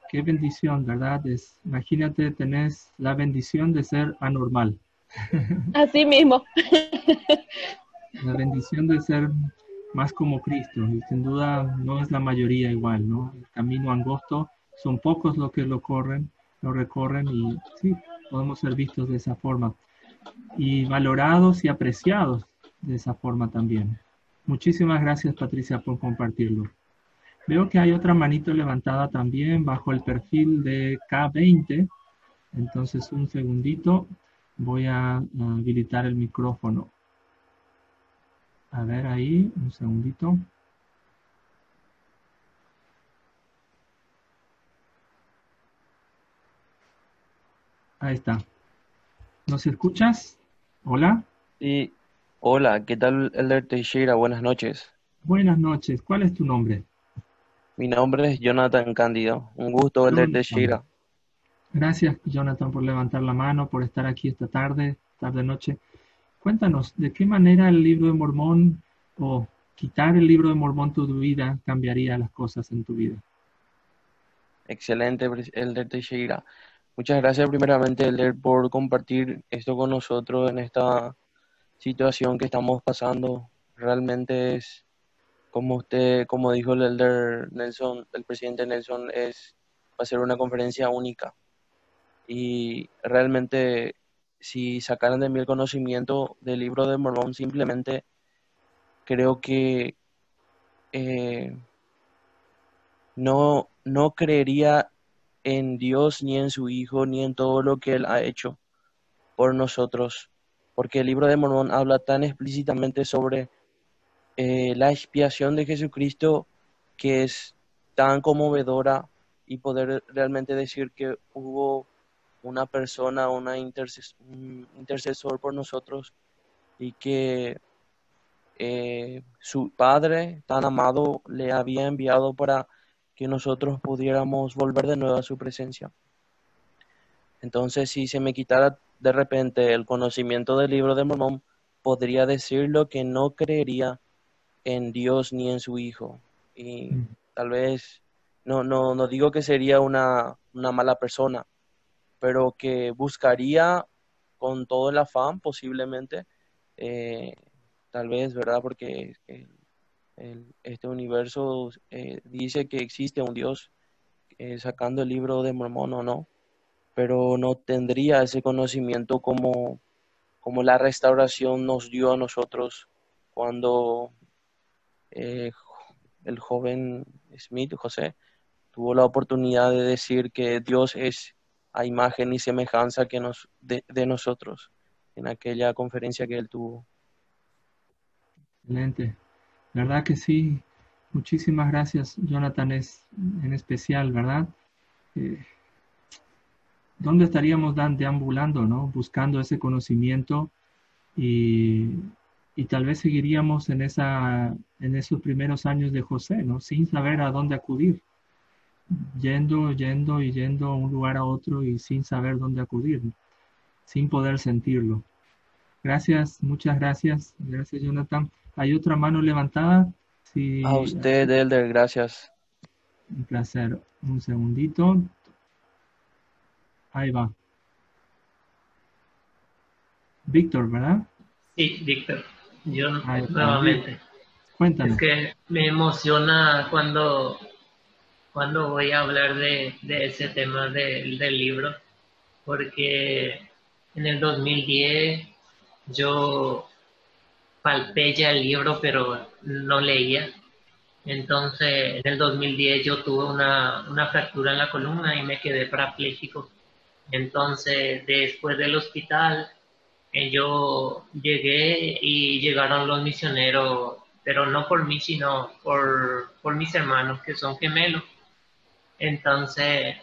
Qué bendición, ¿verdad? Imagínate, tenés la bendición de ser anormal.
Así mismo.
La bendición de ser más como Cristo. Y sin duda no es la mayoría igual, ¿no? El camino angosto, son pocos los que lo recorren y sí, podemos ser vistos de esa forma. Y valorados y apreciados de esa forma también. Muchísimas gracias, Patricia, por compartirlo. Veo que hay otra manito levantada también bajo el perfil de K20. Entonces, un segundito. Voy a habilitar el micrófono. A ver ahí, un segundito. Ahí está. ¿Nos escuchas? Hola.
Sí, hola, ¿qué tal, Elder Teixeira? Buenas noches.
Buenas noches. ¿Cuál es tu nombre?
Mi nombre es Jonathan Cándido. Un gusto, Elder Teixeira.
Gracias, Jonathan, por levantar la mano, por estar aquí esta tarde-noche. Cuéntanos, ¿de qué manera el libro de Mormón o quitar el libro de Mormón tu vida cambiaría las cosas en tu vida?
Excelente, Elder Teixeira. Muchas gracias primeramente, Elder, por compartir esto con nosotros en esta situación que estamos pasando. Realmente es, como dijo el Elder Nelson, el presidente Nelson, va a ser una conferencia única. Y realmente, si sacaran de mí el conocimiento del libro de Mormón, simplemente creo que no creería en Dios, ni en su Hijo, ni en todo lo que Él ha hecho por nosotros, porque el libro de Mormón habla tan explícitamente sobre la expiación de Jesucristo, que es tan conmovedora, y poder realmente decir que hubo una persona, un intercesor por nosotros, y que su Padre tan amado le había enviado para que nosotros pudiéramos volver de nuevo a su presencia. Entonces, si se me quitara de repente el conocimiento del libro de Mormón, podría decirlo que no creería en Dios ni en su Hijo. Y tal vez, no digo que sería una mala persona, pero que buscaría con todo el afán posiblemente, tal vez, ¿verdad? Porque este universo dice que existe un Dios, sacando el libro de Mormón o no, pero no tendría ese conocimiento como la restauración nos dio a nosotros cuando el joven Smith, José, tuvo la oportunidad de decir que Dios es a imagen y semejanza de nosotros en aquella conferencia que él tuvo.
Excelente. ¿Verdad que sí? Muchísimas gracias, Jonathan, en especial, ¿verdad? ¿Dónde estaríamos deambulando, ¿no? Buscando ese conocimiento y tal vez seguiríamos en esos primeros años de José, ¿no? Sin saber a dónde acudir, yendo a un lugar a otro y sin saber dónde acudir, sin poder sentirlo. Gracias, muchas gracias. Gracias, Jonathan. ¿Hay otra mano levantada? Sí.
A usted, Elder, gracias.
Un placer. Un segundito. Ahí va. Víctor, ¿verdad?
Sí, Víctor. Yo
Ahí está.
nuevamente.
Cuéntanos.
Es que me emociona cuando voy a hablar de ese tema del libro, porque en el 2010 yo palpé ya el libro, pero no leía. Entonces, en el 2010 yo tuve una fractura en la columna y me quedé parapléjico. Entonces, después del hospital, yo llegué y llegaron los misioneros, pero no por mí, sino por mis hermanos, que son gemelos. Entonces,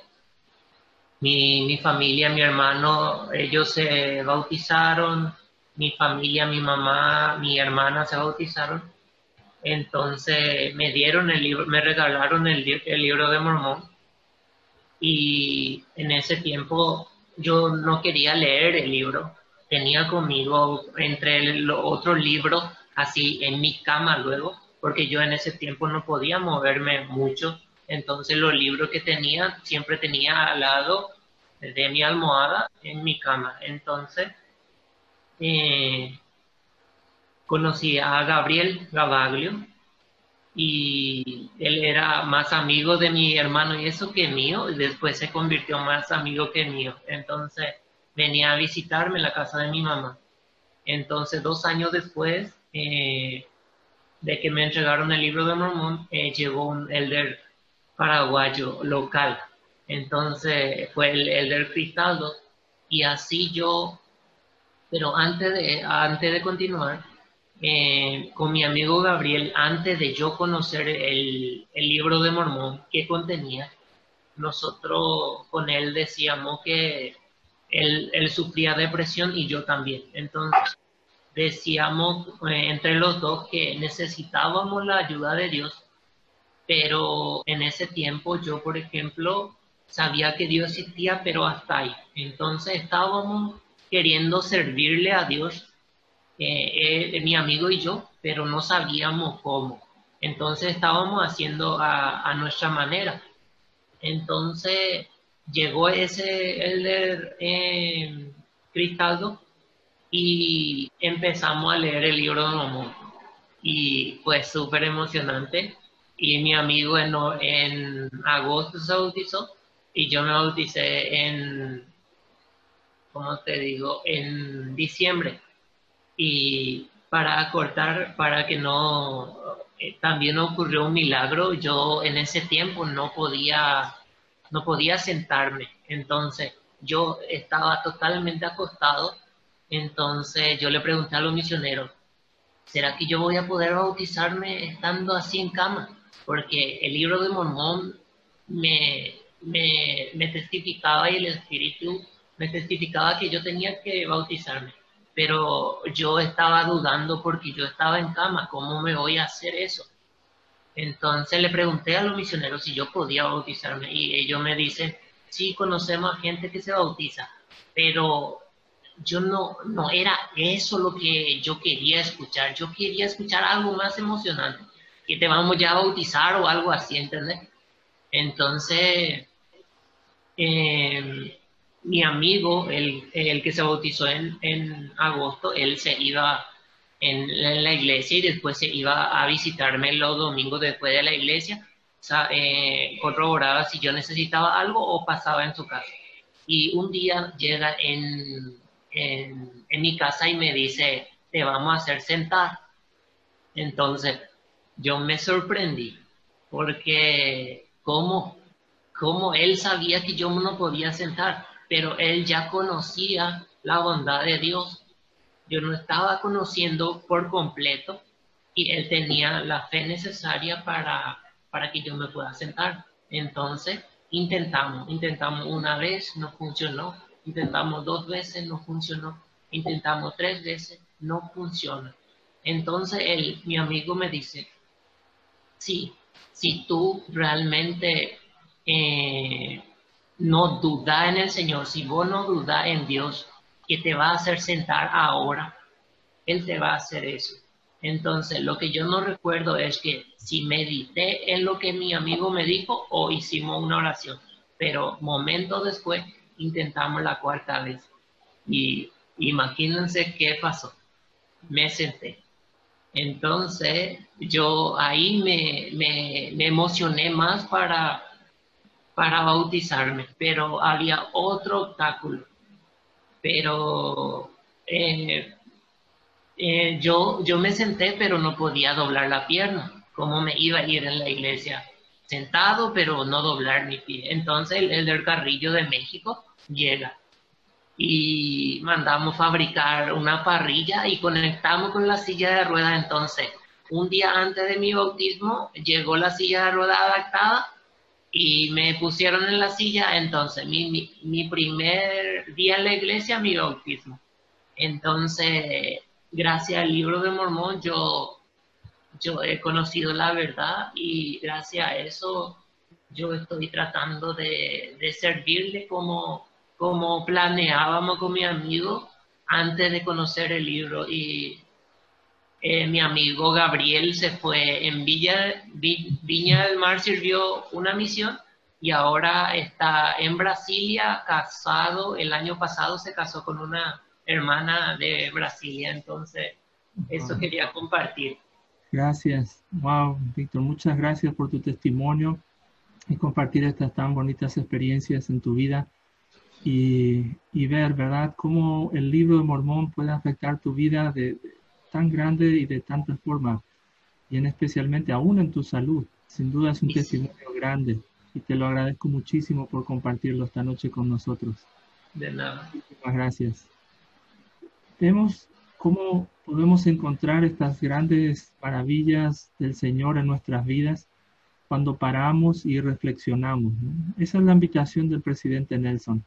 mi familia, mi hermano, ellos se bautizaron, mi familia, mi mamá, mi hermana se bautizaron. Entonces me dieron el libro, me regalaron el libro de Mormón, y en ese tiempo yo no quería leer el libro. Tenía conmigo entre los otros libros así en mi cama luego, porque yo en ese tiempo no podía moverme mucho. Entonces los libros que tenía siempre tenía al lado de mi almohada en mi cama. Entonces conocí a Gabriel Gavaglio, y él era más amigo de mi hermano y eso que mío, y después se convirtió más amigo que mío. Entonces venía a visitarme en la casa de mi mamá. Entonces 2 años después de que me entregaron el libro de Mormón, llegó un elder paraguayo local. Entonces fue el elder Cristaldo, y así yo, pero antes de continuar, con mi amigo Gabriel, antes de yo conocer el libro de Mormón que contenía, nosotros con él decíamos que él sufría depresión y yo también. Entonces decíamos entre los dos que necesitábamos la ayuda de Dios, pero en ese tiempo yo, por ejemplo, sabía que Dios existía, pero hasta ahí. Entonces estábamos queriendo servirle a Dios, mi amigo y yo, pero no sabíamos cómo. Entonces estábamos haciendo a nuestra manera. Entonces llegó el de Cristaldo, y empezamos a leer el libro de Mormón, y fue súper emocionante. Y mi amigo en agosto se bautizó, y yo me bauticé ¿cómo te digo?, en diciembre. Y para acortar, para que no, también ocurrió un milagro. Yo en ese tiempo no podía sentarme, entonces yo estaba totalmente acostado. Entonces yo le pregunté a los misioneros, ¿será que yo voy a poder bautizarme estando así en cama? Porque el libro de Mormón me testificaba, y el Espíritu me testificaba que yo tenía que bautizarme. Pero yo estaba dudando porque yo estaba en cama, ¿cómo me voy a hacer eso? Entonces le pregunté a los misioneros si yo podía bautizarme, y ellos me dicen, sí, conocemos a gente que se bautiza, pero yo no era eso lo que yo quería escuchar. Yo quería escuchar algo más emocionante, que te vamos ya a bautizar o algo así, ¿entendés? Entonces mi amigo, el que se bautizó en agosto, él se iba en la iglesia y después se iba a visitarme los domingos después de la iglesia. Corroboraba si yo necesitaba algo o pasaba en su casa. Y un día llega en mi casa y me dice, te vamos a hacer sentar. Entonces yo me sorprendí porque como él sabía que yo no podía sentar, pero él ya conocía la bondad de Dios. Yo no estaba conociendo por completo y él tenía la fe necesaria para que yo me pueda sentar. Entonces intentamos una vez, no funcionó, intentamos 2 veces, no funcionó, intentamos 3 veces, no funciona. Entonces mi amigo me dice, sí, si tú realmente no dudas en el Señor, si vos no dudas en Dios, que te va a hacer sentar ahora, Él te va a hacer eso. Entonces, lo que yo no recuerdo es que si medité en lo que mi amigo me dijo o hicimos una oración, pero momentos después intentamos la 4ª vez. Y imagínense qué pasó. Me senté. Entonces, yo ahí me emocioné más para bautizarme, pero había otro obstáculo. Pero yo me senté, pero no podía doblar la pierna. ¿Cómo me iba a ir en la iglesia? Sentado, pero no doblar mi pie. Entonces el del carrillo de México llega y mandamos fabricar una parrilla y conectamos con la silla de ruedas. Entonces, un día antes de mi bautismo, llegó la silla de ruedas adaptada y me pusieron en la silla. Entonces, mi primer día en la iglesia, mi bautismo. Entonces, gracias al libro de Mormón, yo he conocido la verdad y gracias a eso yo estoy tratando de servirle como planeábamos con mi amigo antes de conocer el libro. Y mi amigo Gabriel se fue en Viña del Mar, sirvió una misión y ahora está en Brasilia, casado. El año pasado se casó con una hermana de Brasilia. Entonces, eso quería compartir.
Gracias. Wow, Víctor, muchas gracias por tu testimonio y compartir estas tan bonitas experiencias en tu vida y ver, ¿verdad?, cómo el libro de Mormón puede afectar tu vida de tan grande y de tantas formas, y especialmente aún en tu salud. Sin duda es un testimonio grande y te lo agradezco muchísimo por compartirlo esta noche con nosotros.
De nada.
Muchas gracias. Vemos cómo podemos encontrar estas grandes maravillas del Señor en nuestras vidas cuando paramos y reflexionamos, ¿no? Esa es la invitación del presidente Nelson.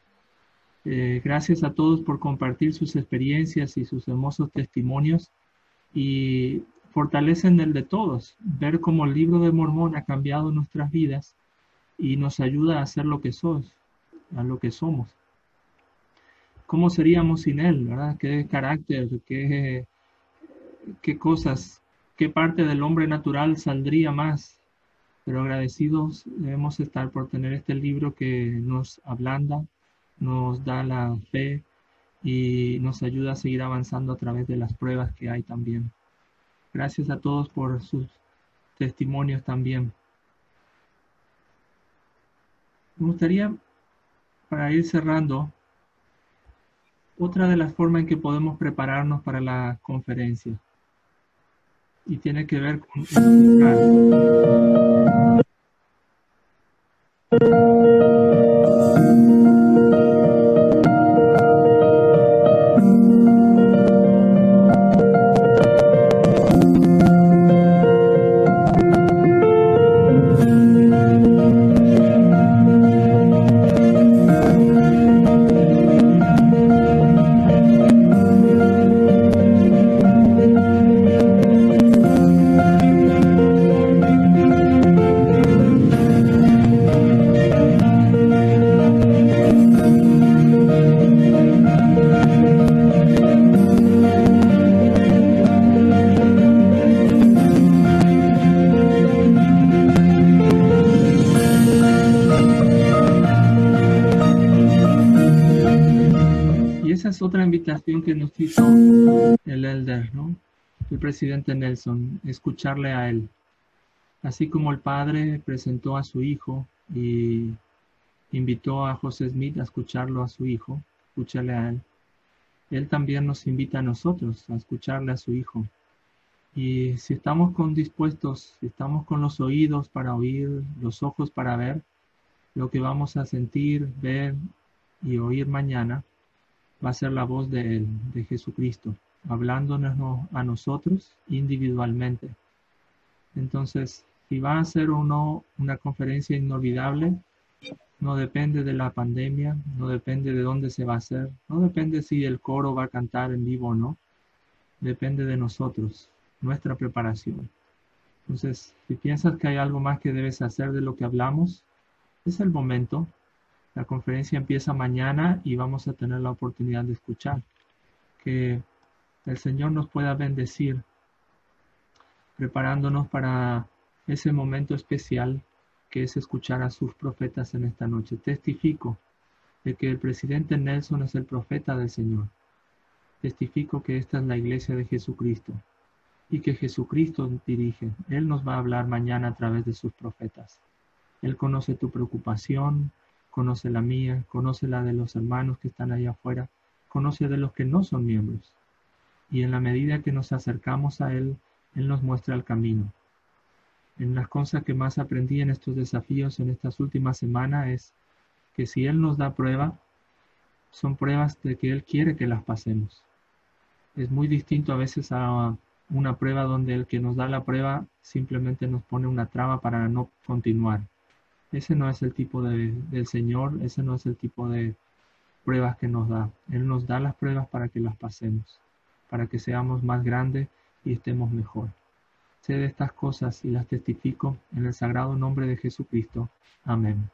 Gracias a todos por compartir sus experiencias y sus hermosos testimonios y fortalecen el de todos. Ver cómo el libro de Mormón ha cambiado nuestras vidas y nos ayuda a ser lo que somos. ¿Cómo seríamos sin él, verdad? ¿Qué carácter, qué cosas, qué parte del hombre natural saldría más? Pero agradecidos debemos estar por tener este libro que nos ablanda, nos da la fe y nos ayuda a seguir avanzando a través de las pruebas que hay también. Gracias a todos por sus testimonios también. Me gustaría, para ir cerrando, otra de las formas en que podemos prepararnos para la conferencia. Y tiene que ver con otra invitación que nos hizo el elder, ¿no? El presidente Nelson, escucharle a él. Así como el padre presentó a su hijo y invitó a José Smith a escucharlo a su hijo, escucharle a él. Él también nos invita a nosotros a escucharle a su hijo Y si estamos dispuestos, si estamos con los oídos para oír, los ojos para ver, lo que vamos a sentir, ver y oír mañana va a ser la voz de Él, de Jesucristo, hablándonos a nosotros individualmente. Entonces, si va a ser o no una conferencia inolvidable, no depende de la pandemia, no depende de dónde se va a hacer, no depende si el coro va a cantar en vivo o no, depende de nosotros, nuestra preparación. Entonces, si piensas que hay algo más que debes hacer de lo que hablamos, es el momento. La conferencia empieza mañana y vamos a tener la oportunidad de escuchar. Que el Señor nos pueda bendecir, preparándonos para ese momento especial que es escuchar a sus profetas en esta noche. Testifico de que el presidente Nelson es el profeta del Señor. Testifico que esta es la iglesia de Jesucristo y que Jesucristo dirige. Él nos va a hablar mañana a través de sus profetas. Él conoce tu preocupación, conoce la mía, conoce la de los hermanos que están allá afuera, conoce de los que no son miembros. Y en la medida que nos acercamos a Él, Él nos muestra el camino. En las cosas que más aprendí en estos desafíos en estas últimas semanas es que si Él nos da prueba, son pruebas de que Él quiere que las pasemos. Es muy distinto a veces a una prueba donde el que nos da la prueba simplemente nos pone una traba para no continuar. Ese no es el tipo del Señor, ese no es el tipo de pruebas que nos da. Él nos da las pruebas para que las pasemos, para que seamos más grandes y estemos mejor. Sé de estas cosas y las testifico en el sagrado nombre de Jesucristo. Amén.